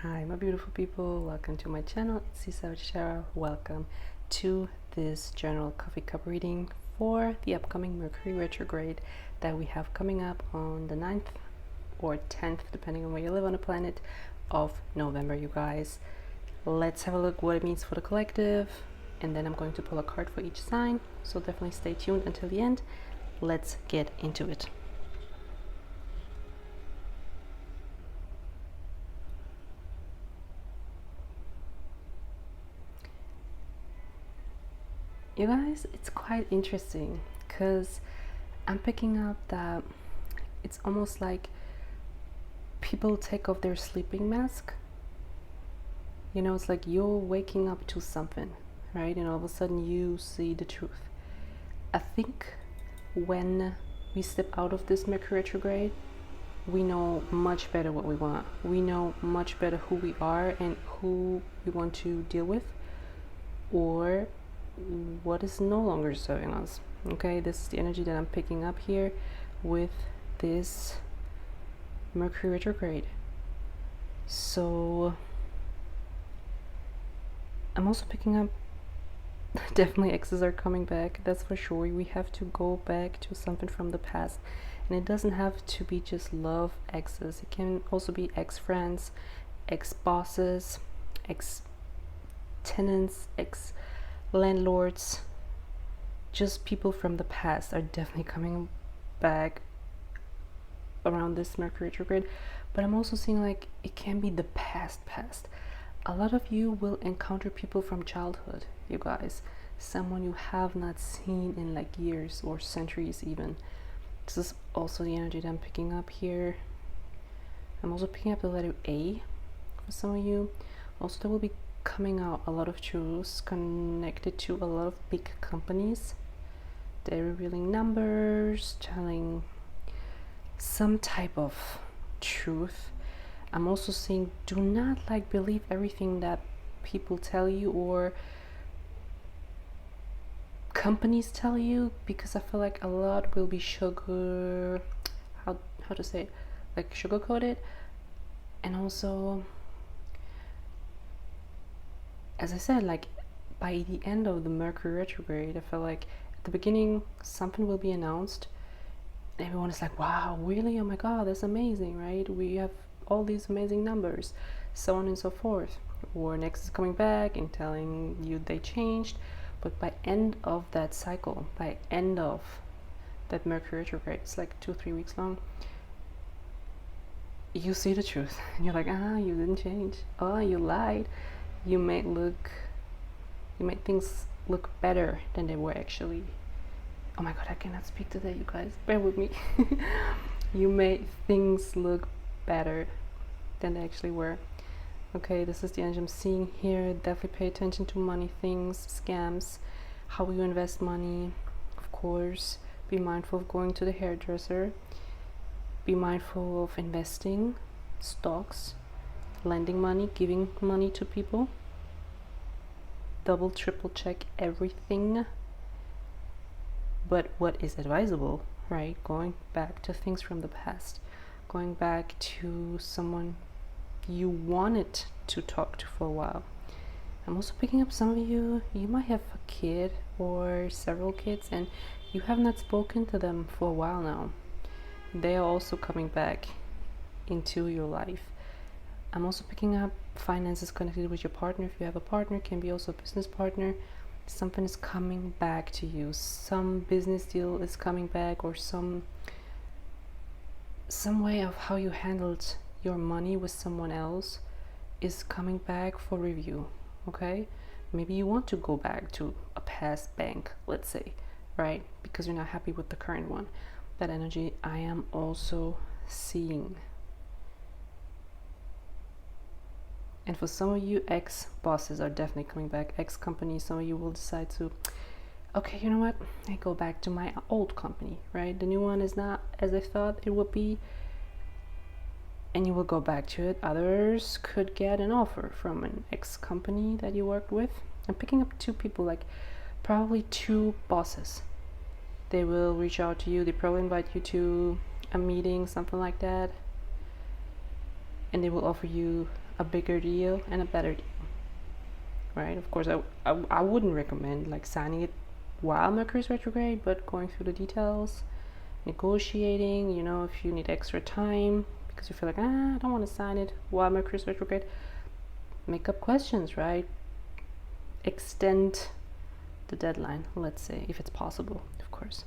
Hi my beautiful people, welcome to my channel. It's Cisa Shara. Welcome to this general coffee cup reading for the upcoming Mercury retrograde that we have coming up on the 9th or 10th, depending on where you live on the planet, of November, you guys. Let's have a look what it means for the collective, and then I'm going to pull a card for each sign, so definitely stay tuned until the end. Let's get into it. You guys, it's quite interesting because I'm picking up that it's almost like people take off their sleeping mask. You know, it's like you're waking up to something, right? And all of a sudden you see the truth. I think when we step out of this Mercury retrograde, we know much better what we want. We know much better who we are and who we want to deal with, or what is no longer serving us. Okay, this is the energy that I'm picking up here with this Mercury retrograde. So I'm also picking up definitely exes are coming back, that's for sure. We have to go back to something from the past, and it doesn't have to be just love exes. It can also be ex-friends, ex-bosses, ex-tenants, ex-landlords. Just people from the past are definitely coming back around this Mercury retrograde. But I'm also seeing like it can be the past. A lot of you will encounter people from childhood, you guys. Someone you have not seen in like years or centuries even. This is also the energy that I'm picking up here. I'm also picking up the letter A for some of you. Also, there will be coming out a lot of truths connected to a lot of big companies. They're revealing numbers, telling some type of truth. I'm also seeing do not like believe everything that people tell you or companies tell you, because I feel like a lot will be sugar, how to say it, like sugar coated. And also, as I said, like by the end of the Mercury retrograde, I feel like at the beginning something will be announced. Everyone is like, wow, really? Oh my god, that's amazing, right? We have all these amazing numbers, so on and so forth. Or next is coming back and telling you they changed. But by end of that cycle, by end of that Mercury retrograde, it's like 2-3 weeks long, you see the truth and you're like, you didn't change. Oh, you lied. You made things look better than they were actually. Oh my god, I cannot speak today, you guys, bear with me. You made things look better than they actually were. Okay, this is the energy I'm seeing here. Definitely pay attention to money things, scams, how you invest money. Of course, be mindful of going to the hairdresser. Be mindful of investing, stocks, lending money, giving money to people. Double, triple check everything. But what is advisable, right? Going back to things from the past, going back to someone you wanted to talk to for a while. I'm also picking up some of you might have a kid or several kids and you have not spoken to them for a while now. They are also coming back into your life. I'm also picking up finances connected with your partner. If you have a partner, it can be also a business partner. Something is coming back to you. Some business deal is coming back, or some way of how you handled your money with someone else is coming back for review. Okay, maybe you want to go back to a past bank, let's say, right, because you're not happy with the current one. That energy I am also seeing. And for some of you, ex-bosses are definitely coming back, ex-companies. Some of you will decide to, okay, you know what, I go back to my old company, right? The new one is not as I thought it would be, and you will go back to it. Others could get an offer from an ex-company that you worked with. I'm picking up two people, like probably two bosses. They will reach out to you. They probably invite you to a meeting, something like that. and they will offer you a bigger deal and a better deal, right? Of course, I wouldn't recommend like signing it while Mercury's retrograde, but going through the details, negotiating, you know, if you need extra time because you feel like, I don't want to sign it while Mercury's retrograde, make up questions, right? Extend the deadline, let's say, if it's possible, of course.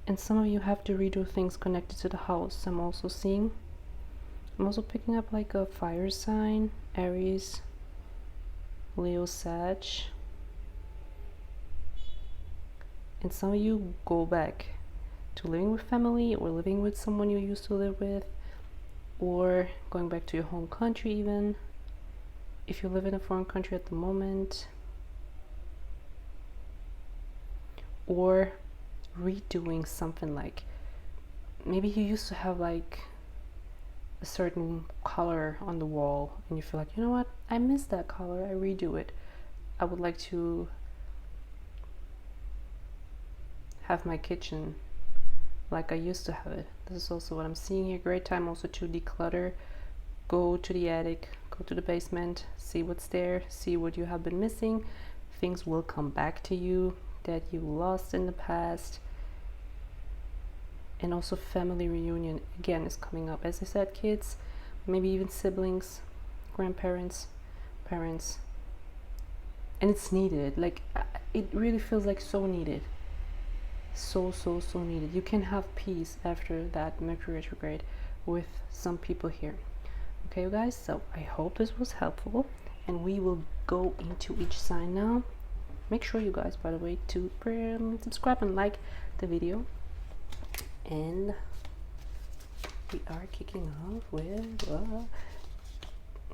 And some of you have to redo things connected to the house. I'm also picking up like a fire sign, Aries, Leo, Sag. And some of you go back to living with family or living with someone you used to live with, or going back to your home country even, if you live in a foreign country at the moment, or redoing something. Like maybe you used to have like a certain color on the wall and you feel like, you know what, I miss that color, I redo it. I would like to have my kitchen like I used to have it. This is also what I'm seeing here. Great time also to declutter. Go to the attic, go to the basement, see what's there, see what you have been missing. Things will come back to you that you lost in the past. And also family reunion again is coming up. As I said, kids, maybe even siblings, grandparents, parents. And it's needed. Like it really feels like so needed. So needed. You can have peace after that Mercury retrograde with some people here. Okay, you guys, so I hope this was helpful, and we will go into each sign now. Make sure you guys, by the way, to subscribe and like the video. And we are kicking off with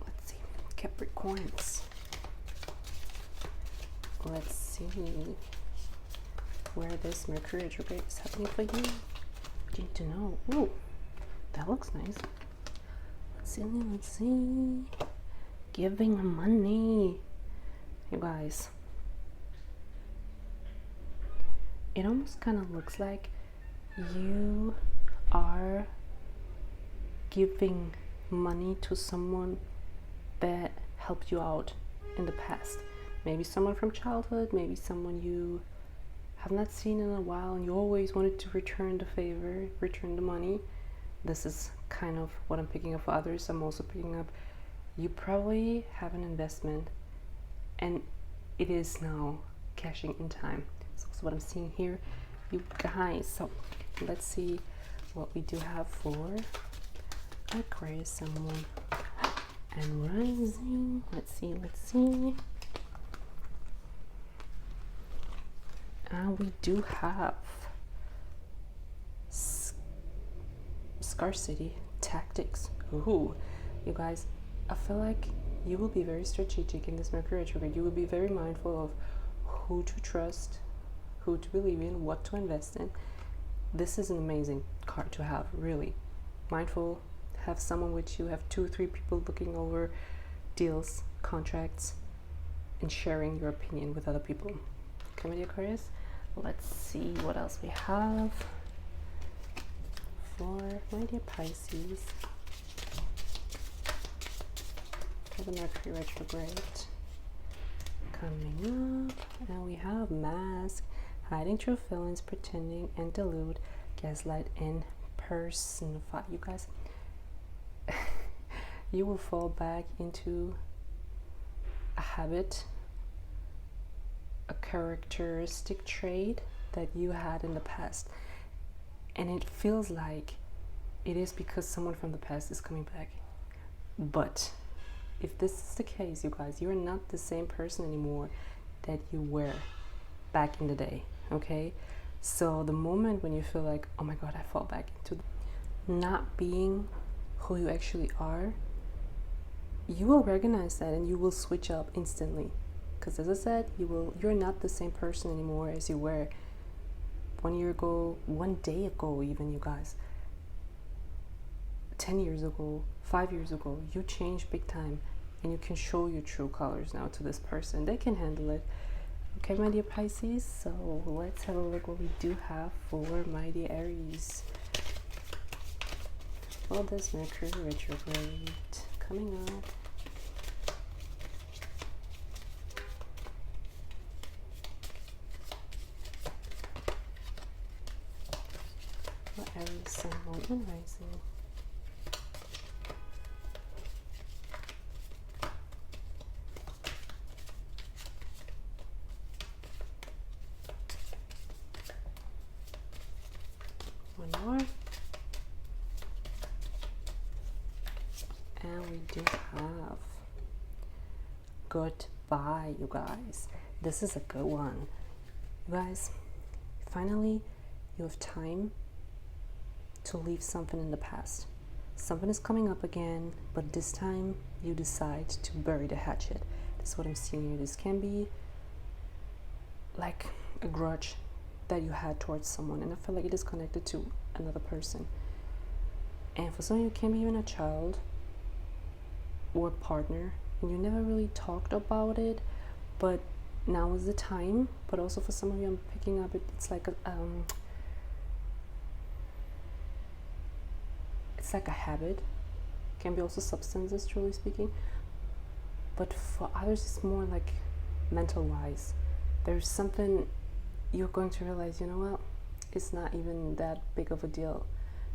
let's see, Capricorns. Let's see where this Mercury retrograde is happening for you. You need to know. Ooh, that looks nice. Let's see. Giving money. You guys, it almost kind of looks like you are giving money to someone that helped you out in the past. Maybe someone from childhood, maybe someone you have not seen in a while and you always wanted to return the favor, return the money. This is kind of what I'm picking up for others. I'm also picking up you probably have an investment and it is now cashing in time. So that's what I'm seeing here, you guys. So let's see what we do have for Aquarius, Sun, Moon, and Rising. Let's see. We do have scarcity tactics. Ooh, you guys, I feel like you will be very strategic in this Mercury retrograde. You will be very mindful of who to trust, who to believe in, what to invest in. This is an amazing card to have, really. Mindful, have someone with you, have 2 or 3 people looking over deals, contracts, and sharing your opinion with other people. Okay, my dear Aquarius, let's see what else we have for my dear Pisces for the Mercury retrograde coming up. And we have mask, hiding true feelings, pretending and delude, gaslight, and personify. You guys, you will fall back into a habit, a characteristic trait that you had in the past, and it feels like it is because someone from the past is coming back. But if this is the case, you guys, you're not the same person anymore that you were back in the day. Okay, so the moment when you feel like, oh my god, I fall back into not being who you actually are, you will recognize that and you will switch up instantly. Because as I said, you're not the same person anymore as you were 1 year ago, 1 day ago even, you guys. 10 years ago, 5 years ago, you changed big time, and you can show your true colors now to this person. They can handle it. Okay, my dear Pisces, so let's have a look what we do have for my dear Aries. Well, this Mercury retrograde coming up. What Aries, Sun, Moon, and Rising. One more. And we do have goodbye, you guys. This is a good one. You guys, finally, you have time to leave something in the past. Something is coming up again, but this time you decide to bury the hatchet. That's what I'm seeing here. This can be like a grudge that you had towards someone, and I feel like it is connected to another person. And for some of you, it can be even a child or a partner, and you never really talked about it, but now is the time. But also for some of you, I'm picking up it's like a it's like a habit. Can be also substances, truly speaking, but for others it's more like mental wise. There's something you're going to realize, you know what, it's not even that big of a deal,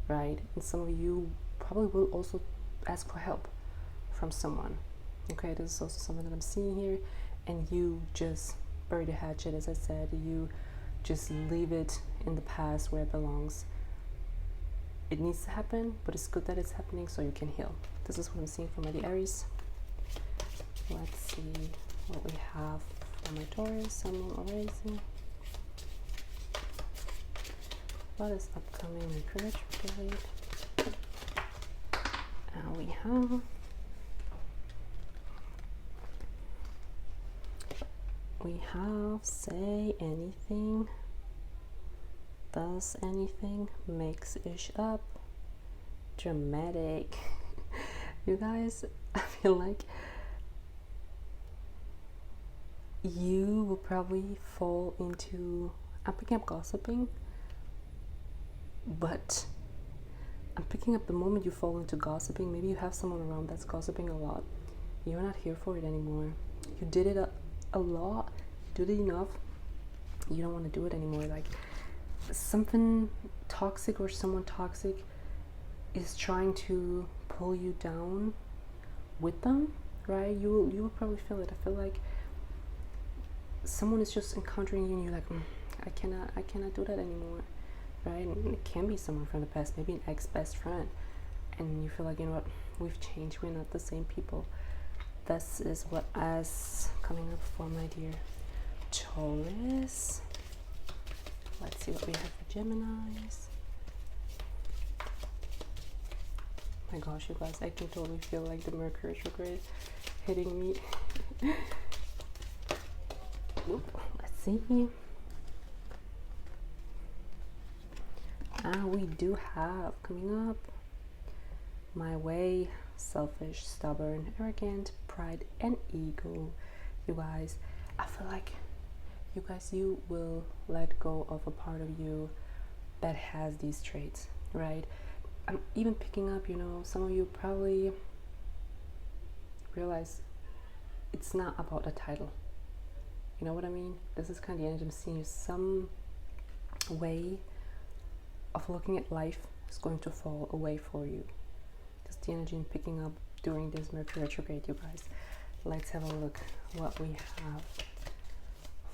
right? And some of you probably will also ask for help from someone. Okay, this is also something that I'm seeing here, and you just bury the hatchet. As I said, you just leave it in the past where it belongs. It needs to happen, but it's good that it's happening so you can heal. This is what I'm seeing for my Aries. Let's see what we have for my Taurus, Sun, Moon, or Rising. What is upcoming Mercury retrograde? And we have say anything, does anything, makes ish up, dramatic. You guys, I feel like you will probably fall into, I'm picking up gossiping, but I'm picking up the moment you fall into gossiping, maybe you have someone around that's gossiping a lot. You're not here for it anymore. You did it a lot, you did it enough, you don't want to do it anymore. Like something toxic or someone toxic is trying to pull you down with them, right? You will probably feel it. I feel like someone is just encountering you and you're like, I cannot do that anymore, right? And it can be someone from the past, maybe an ex-best friend, and you feel like, you know what, we've changed, we're not the same people. This is what is coming up for my dear Taurus. Let's see what we have for Geminis. My gosh, you guys, I can totally feel like the Mercury retrograde hitting me. Let's see. We do have coming up my way, selfish, stubborn, arrogant, pride, and ego. You guys, I feel like you will let go of a part of you that has these traits, right? I'm even picking up, some of you probably realize it's not about a title. You know what I mean? This is kind of the energy I'm seeing. Some way of looking at life is going to fall away for you. That's the energy I'm picking up during this Mercury retrograde, you guys. Let's have a look what we have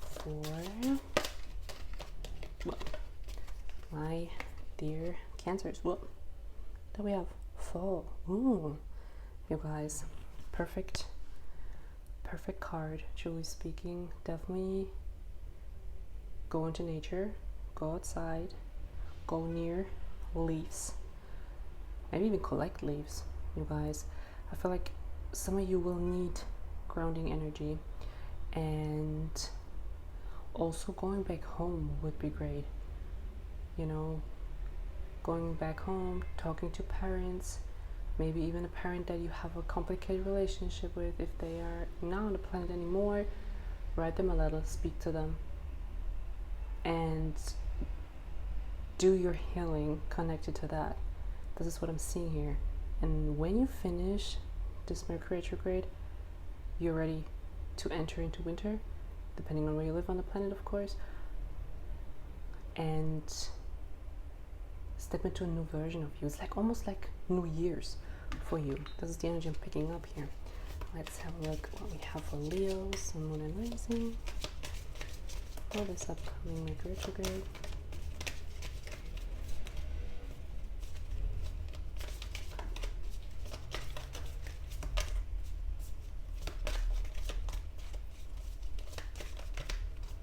for my dear Cancers. Then we have fall. Ooh, you guys, perfect card, truly speaking. Definitely go into nature, go outside, go near leaves, maybe even collect leaves. You guys, I feel like some of you will need grounding energy, and also going back home would be great. Going back home, talking to parents, maybe even a parent that you have a complicated relationship with. If they are not on the planet anymore, write them a letter, speak to them, and do your healing connected to that. This is what I'm seeing here. And when you finish this Mercury retrograde, you're ready to enter into winter, depending on where you live on the planet, of course, and step into a new version of you. It's like almost like New Year's for you. This is the energy I'm picking up here. Let's have a look what we have for Leo, Sun, Moon, and Rising for this upcoming Mercury retrograde.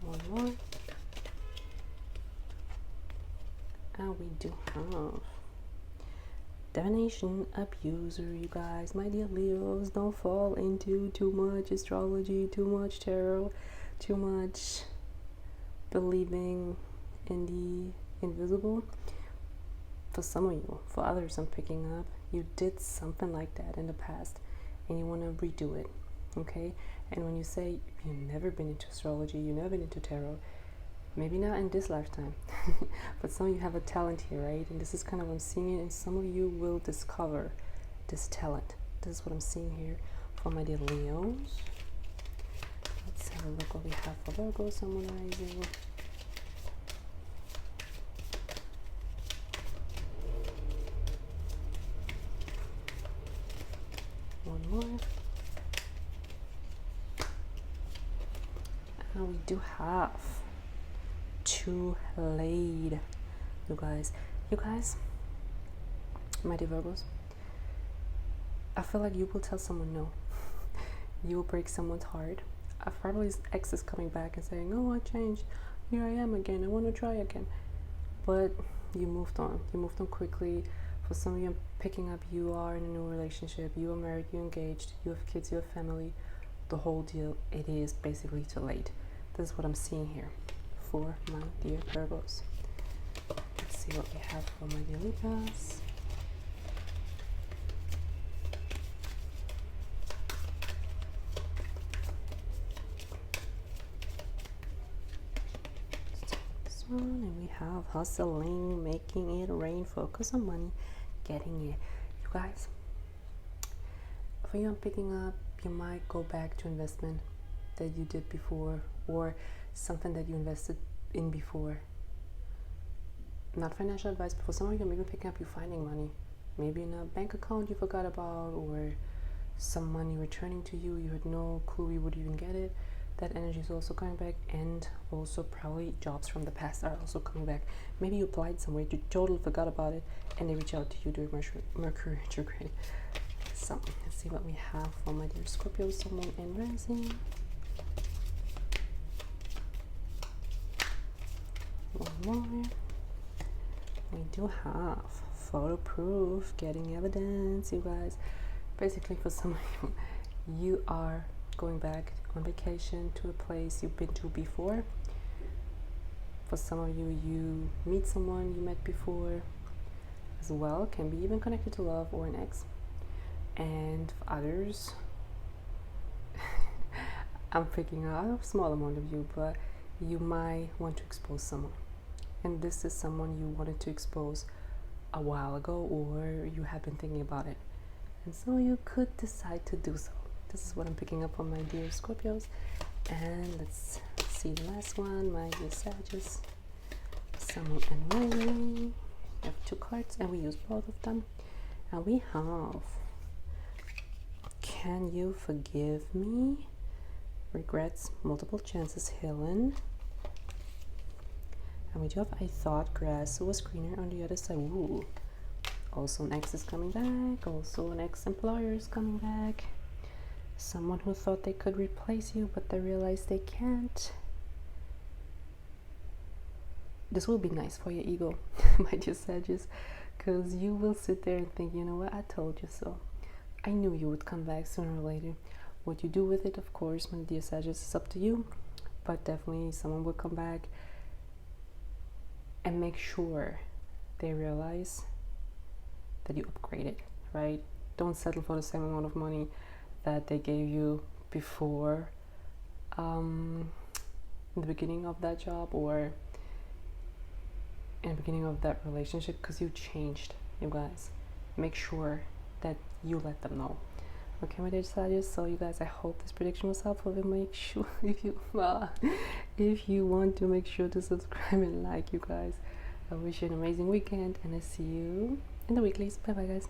One more. And we do have divination abuser, you guys. My dear Leos, don't fall into too much astrology, too much tarot, too much believing in the invisible. For some of you, for others I'm picking up, you did something like that in the past and you want to redo it, okay? And when you say you've never been into astrology, you've never been into tarot, maybe not in this lifetime, but some of you have a talent here, right? And this is kind of what I'm seeing, and some of you will discover this talent. This is what I'm seeing here for my dear Leos. Let's have a look what we have for Virgo, Sun, Moon, Rising. One more. And we do have too late, you guys, my dear Virgos. I feel like you will tell someone no. You will break someone's heart. Probably his ex is coming back and saying, oh, I changed, here I am again, I want to try again. But you moved on quickly. For some of you I'm picking up, you are in a new relationship, you are married, you're engaged, you have kids, you have family, the whole deal. It is basically too late. This is what I'm seeing here for my dear Virgos. Let's see what we have for my dear Libras. This one, and we have hustling, making it rain, focus on money, getting it. You guys, for you I'm picking up, you might go back to investment that you did before, or something that you invested in before. Not financial advice, but for some of you, I'm even picking up you finding money. Maybe in a bank account you forgot about, or some money returning to you. You had no clue you would even get it. That energy is also coming back, and also probably jobs from the past are also coming back. Maybe you applied somewhere, you totally forgot about it, and they reach out to you during Mercury retrograde. So let's see what we have for my dear Scorpio, Sun, Moon, and Rising. One more. We do have photo proof, getting evidence, you guys. Basically, for some of you, you are going back on vacation to a place you've been to before. For some of you, you meet someone you met before as well. Can be even connected to love or an ex. And for others, I'm picking out a small amount of you, but you might want to expose someone. And this is someone you wanted to expose a while ago, or you have been thinking about it. And so you could decide to do so. This is what I'm picking up on my dear Scorpios. And let's see the last one, my dear Sagittarius, Sun, Moon, and Rising. We have two cards, and we use both of them. And we have, can you forgive me? Regrets, multiple chances, healing. And we do have, I thought grass was greener on the other side. Ooh. Also an ex is coming back. Also an ex-employer is coming back. Someone who thought they could replace you, but they realized they can't. This will be nice for your ego, my dear Sagittarius, because you will sit there and think, you know what, I told you so. I knew you would come back sooner or later. What you do with it, of course, my dear Sagittarius, is up to you. But definitely someone will come back and make sure they realize that you upgraded, right? Don't settle for the same amount of money that they gave you before in the beginning of that job, or in the beginning of that relationship, because you changed, you guys. make sure that you let them know. Okay, my dear Sagittarius. So you guys, I hope this prediction was helpful. And make sure if you want to, make sure to subscribe and like, you guys. I wish you an amazing weekend, and I see you in the weeklies. Bye bye, guys.